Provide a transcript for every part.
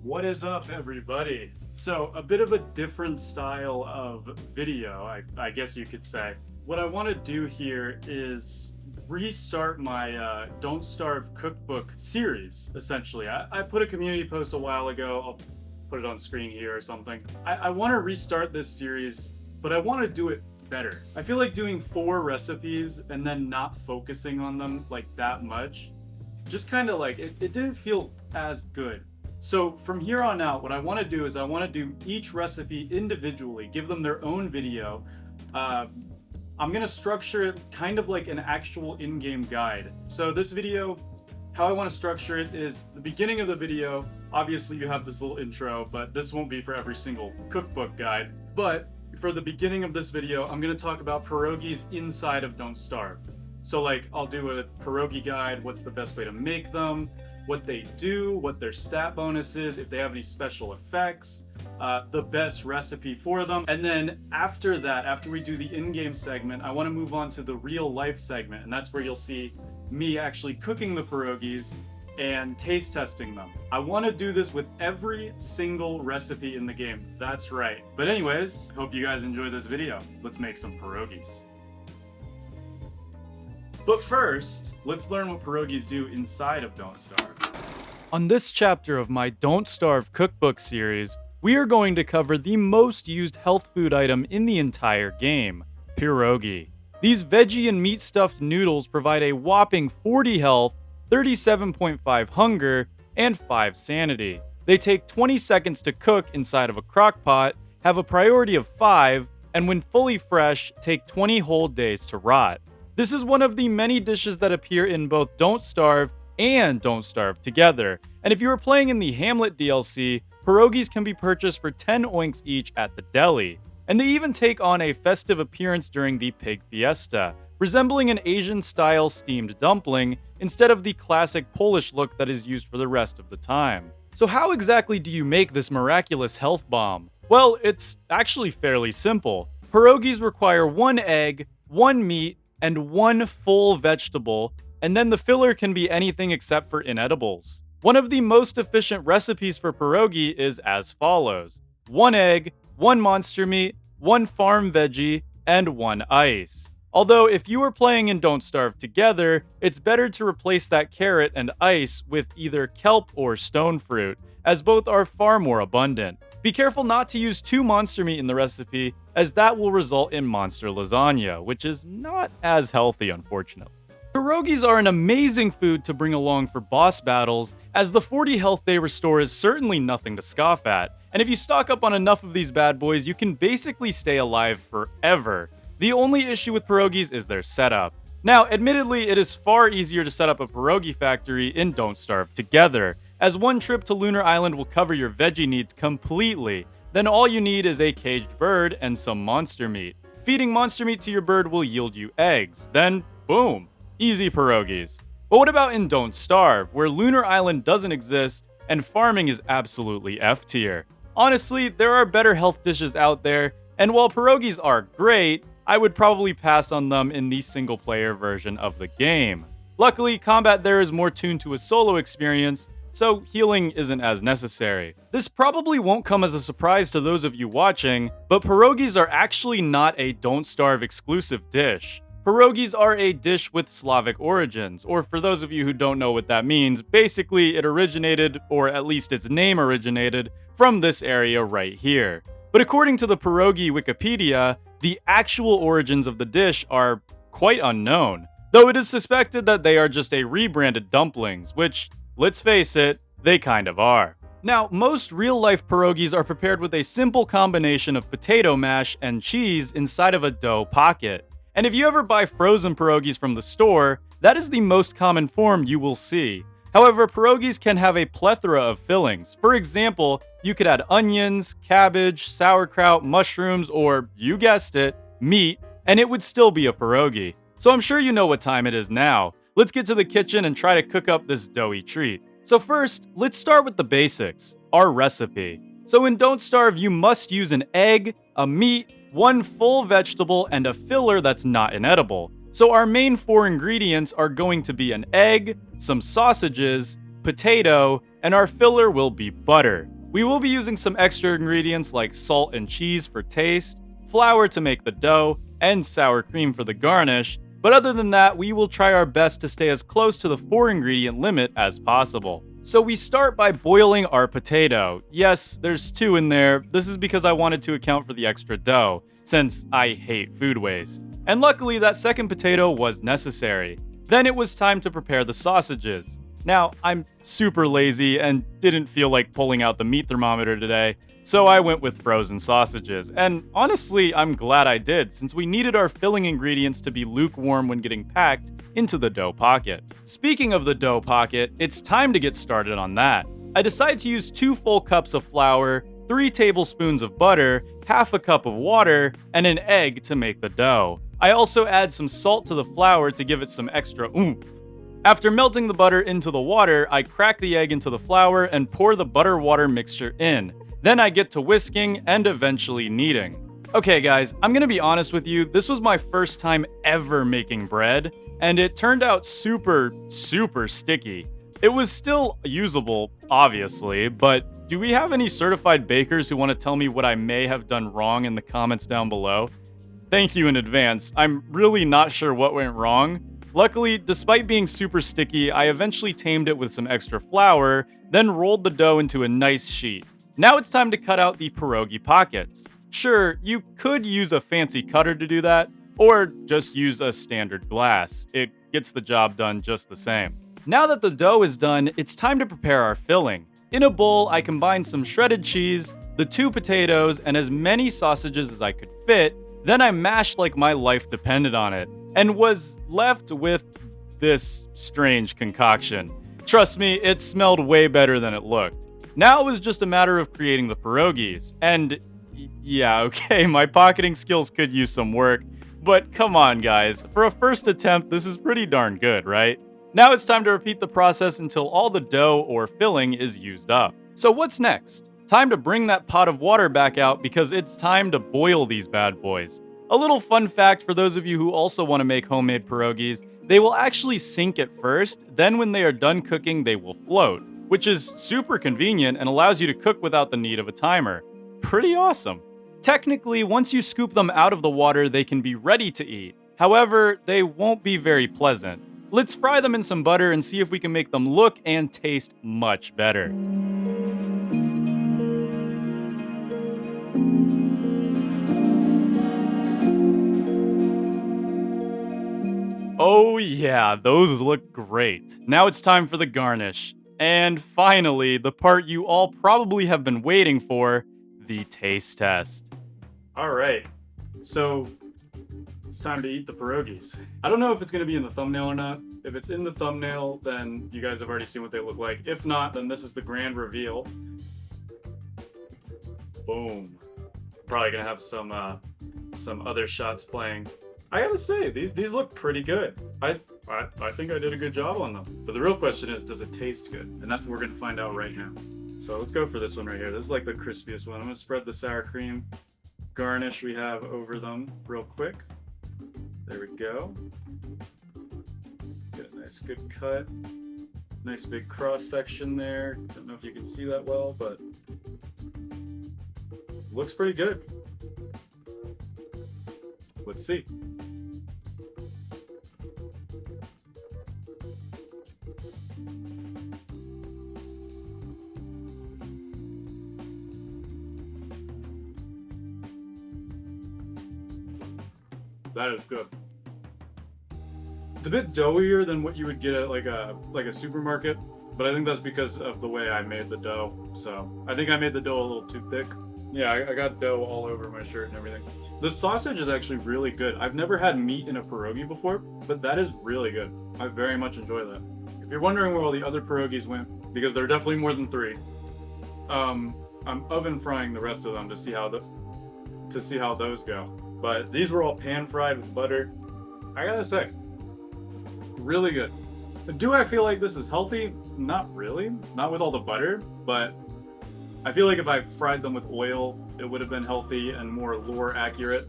What is up, everybody? So, a bit of a different style of video, I guess you could say. What I want to do here is restart my Don't Starve Cookbook series, essentially. I put a community post a while ago. I'll put it on screen here or something. I want to restart this series, but I want to do it better. I feel like doing 4 recipes and then not focusing on them like that much, just kind of like, it didn't feel as good. So from here on out, what I want to do is I want to do each recipe individually, give them their own video. I'm going to structure it kind of like an actual in-game guide. So this video, how I want to structure it is the beginning of the video. Obviously you have this little intro, but this won't be for every single cookbook guide. But for the beginning of this video, I'm going to talk about pierogies inside of Don't Starve. So like I'll do a pierogi guide, what's the best way to make them, what they do, what their stat bonus is, if they have any special effects, the best recipe for them. And then after that, after we do the in-game segment, I want to move on to the real life segment, and that's where you'll see me actually cooking the pierogies and taste testing them. I want to do this with every single recipe in the game. That's right. But anyways, hope you guys enjoy this video. Let's make some pierogies. But first, let's learn what pierogies do inside of Don't Starve. On this chapter of my Don't Starve Cookbook Series, we are going to cover the most used health food item in the entire game, pierogi. These veggie and meat stuffed noodles provide a whopping 40 health, 37.5 hunger, and 5 sanity. They take 20 seconds to cook inside of a crock pot, have a priority of 5, and when fully fresh, take 20 whole days to rot. This is one of the many dishes that appear in both Don't Starve and Don't Starve together. And if you are playing in the Hamlet DLC, pierogies can be purchased for 10 oinks each at the deli. And they even take on a festive appearance during the Pig Fiesta, resembling an Asian-style steamed dumpling instead of the classic Polish look that is used for the rest of the time. So how exactly do you make this miraculous health bomb? Well, it's actually fairly simple. Pierogies require 1 egg, 1 meat, and 1 full vegetable, and then the filler can be anything except for inedibles. One of the most efficient recipes for pierogi is as follows: 1 egg, 1 monster meat, 1 farm veggie, and 1 ice. Although if you are playing in Don't Starve together, it's better to replace that carrot and ice with either kelp or stone fruit, as both are far more abundant. Be careful not to use 2 monster meat in the recipe, as that will result in monster lasagna, which is not as healthy, unfortunately. Pierogies are an amazing food to bring along for boss battles, as the 40 health they restore is certainly nothing to scoff at, and if you stock up on enough of these bad boys, you can basically stay alive forever. The only issue with pierogies is their setup. Now, admittedly, it is far easier to set up a pierogi factory in Don't Starve together, as 1 trip to Lunar Island will cover your veggie needs completely. Then all you need is a caged bird and some monster meat. Feeding monster meat to your bird will yield you eggs. Then, boom, easy pierogies. But what about in Don't Starve, where Lunar Island doesn't exist and farming is absolutely F tier? Honestly, there are better health dishes out there, and while pierogies are great, I would probably pass on them in the single player version of the game. Luckily, combat there is more tuned to a solo experience, so healing isn't as necessary. This probably won't come as a surprise to those of you watching, but pierogies are actually not a Don't Starve exclusive dish. Pierogies are a dish with Slavic origins, or for those of you who don't know what that means, basically it originated, or at least its name originated, from this area right here. But according to the Pierogi Wikipedia, the actual origins of the dish are quite unknown, though it is suspected that they are just a rebranded dumplings, which, let's face it, they kind of are. Now, most real-life pierogies are prepared with a simple combination of potato mash and cheese inside of a dough pocket. And if you ever buy frozen pierogies from the store, that is the most common form you will see. However, pierogies can have a plethora of fillings. For example, you could add onions, cabbage, sauerkraut, mushrooms, or, you guessed it, meat, and it would still be a pierogi. So I'm sure you know what time it is now. Let's get to the kitchen and try to cook up this doughy treat. So first, let's start with the basics, our recipe. So in Don't Starve, you must use an egg, a meat, 1 full vegetable, and a filler that's not inedible. So our main 4 ingredients are going to be an egg, some sausages, potato, and our filler will be butter. We will be using some extra ingredients like salt and cheese for taste, flour to make the dough, and sour cream for the garnish, but other than that, we will try our best to stay as close to the 4-ingredient limit as possible. So we start by boiling our potato. Yes, there's 2 in there. This is because I wanted to account for the extra dough, since I hate food waste. And luckily, that second potato was necessary. Then it was time to prepare the sausages. Now, I'm super lazy and didn't feel like pulling out the meat thermometer today, so I went with frozen sausages. And honestly, I'm glad I did, since we needed our filling ingredients to be lukewarm when getting packed into the dough pocket. Speaking of the dough pocket, it's time to get started on that. I decided to use 2 full cups of flour, 3 tablespoons of butter, half a cup of water, and an egg to make the dough. I also add some salt to the flour to give it some extra oomph. After melting the butter into the water, I crack the egg into the flour and pour the butter-water mixture in. Then I get to whisking and eventually kneading. Okay guys, I'm gonna be honest with you, this was my first time ever making bread, and it turned out super sticky. It was still usable, obviously, but do we have any certified bakers who want to tell me what I may have done wrong in the comments down below? Thank you in advance. I'm really not sure what went wrong. Luckily, despite being super sticky, I eventually tamed it with some extra flour, then rolled the dough into a nice sheet. Now it's time to cut out the pierogi pockets. Sure, you could use a fancy cutter to do that, or just use a standard glass. It gets the job done just the same. Now that the dough is done, it's time to prepare our filling. In a bowl, I combined some shredded cheese, the 2 potatoes, and as many sausages as I could fit. Then I mashed like my life depended on it, and was left with this strange concoction. Trust me, it smelled way better than it looked. Now it was just a matter of creating the pierogis, and yeah, okay, my pocketing skills could use some work, but come on guys, for a first attempt, this is pretty darn good, right? Now it's time to repeat the process until all the dough or filling is used up. So what's next? Time to bring that pot of water back out because it's time to boil these bad boys. A little fun fact for those of you who also want to make homemade pierogis, they will actually sink at first, then when they are done cooking, they will float, which is super convenient and allows you to cook without the need of a timer. Pretty awesome. Technically, once you scoop them out of the water, they can be ready to eat. However, they won't be very pleasant. Let's fry them in some butter and see if we can make them look and taste much better. Oh yeah, those look great. Now it's time for the garnish. And finally, the part you all probably have been waiting for, the taste test. Alright, so it's time to eat the pierogis. I don't know if it's going to be in the thumbnail or not. If it's in the thumbnail, then you guys have already seen what they look like. If not, then this is the grand reveal. Boom. Probably going to have some other shots playing. I gotta say, these look pretty good. I think I did a good job on them. But the real question is, does it taste good? And that's what we're gonna find out right now. So let's go for this one right here. This is like the crispiest one. I'm gonna spread the sour cream garnish we have over them real quick. There we go. Get a nice good cut. Nice big cross section there. Don't know if you can see that well, but looks pretty good. Let's see. That is good. It's a bit doughier than what you would get at like a supermarket, but I think that's because of the way I made the dough. So I think I made the dough a little too thick. Yeah, I got dough all over my shirt and everything. The sausage is actually really good. I've never had meat in a pierogi before, but that is really good. I very much enjoy that. If you're wondering where all the other pierogis went, because there are definitely more than 3, I'm oven frying the rest of them to see how those go. But these were all pan fried with butter. I gotta say, really good. Do I feel like this is healthy? Not really. Not with all the butter, but I feel like if I fried them with oil, it would have been healthy and more lore accurate.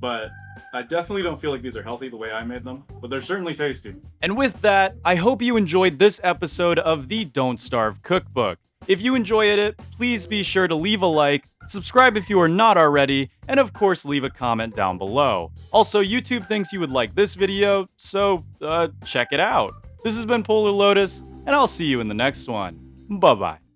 but I definitely don't feel like these are healthy the way I made them, but they're certainly tasty. And with that, I hope you enjoyed this episode of the Don't Starve Cookbook. If you enjoyed it, please be sure to leave a like, subscribe if you are not already, and of course leave a comment down below. Also, YouTube thinks you would like this video, so check it out. This has been Polarlotus, and I'll see you in the next one. Bye-bye.